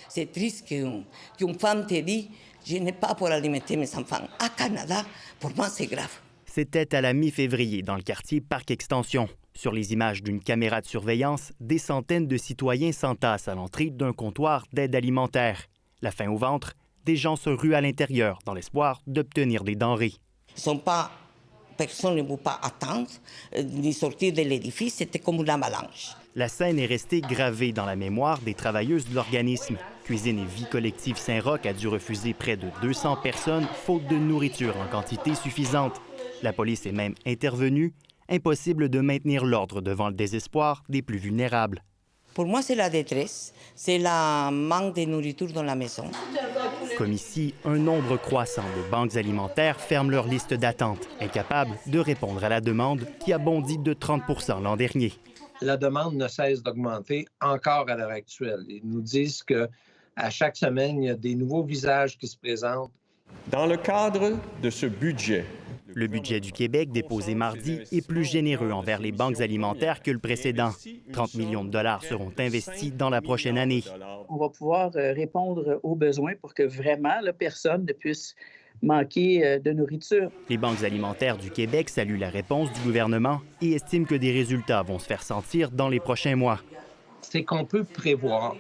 C'est triste qu'une femme te dise « je n'ai pas pour alimenter mes enfants ». À Canada, pour moi, c'est grave. C'était à la mi-février dans le quartier Parc Extension. Sur les images d'une caméra de surveillance, des centaines de citoyens s'entassent à l'entrée d'un comptoir d'aide alimentaire. La faim au ventre, des gens se ruent à l'intérieur dans l'espoir d'obtenir des denrées. Personne ne veut pas attendre ni sortir de l'édifice, c'était comme une avalanche. La scène est restée gravée dans la mémoire des travailleuses de l'organisme. Cuisine et Vie collective Saint-Roch a dû refuser près de 200 personnes faute de nourriture en quantité suffisante. La police est même intervenue. Impossible de maintenir l'ordre devant le désespoir des plus vulnérables. Pour moi, c'est la détresse, c'est le manque de nourriture dans la maison. Comme ici, un nombre croissant de banques alimentaires ferment leur liste d'attente, incapables de répondre à la demande qui a bondi de 30 % l'an dernier. La demande ne cesse d'augmenter encore à l'heure actuelle. Ils nous disent qu'à chaque semaine, il y a des nouveaux visages qui se présentent. Dans le cadre de ce budget, le budget du Québec, déposé mardi, est plus généreux envers les banques alimentaires que le précédent. 30 millions de dollars seront investis dans la prochaine année. On va pouvoir répondre aux besoins pour que vraiment personne ne puisse manquer de nourriture. Les banques alimentaires du Québec saluent la réponse du gouvernement et estiment que des résultats vont se faire sentir dans les prochains mois. C'est qu'on peut prévoir,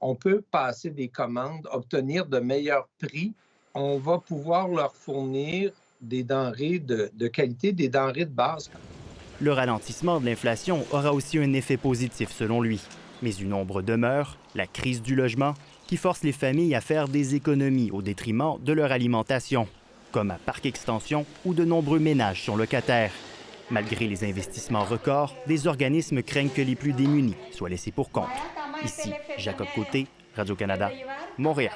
on peut passer des commandes, obtenir de meilleurs prix. On va pouvoir leur fournir des denrées de qualité, des denrées de base. Le ralentissement de l'inflation aura aussi un effet positif selon lui. Mais une ombre demeure, la crise du logement, qui force les familles à faire des économies au détriment de leur alimentation, comme à Parc Extension où de nombreux ménages sont locataires. Malgré les investissements records, des organismes craignent que les plus démunis soient laissés pour compte. Ici, Jacob Côté, Radio-Canada, Montréal.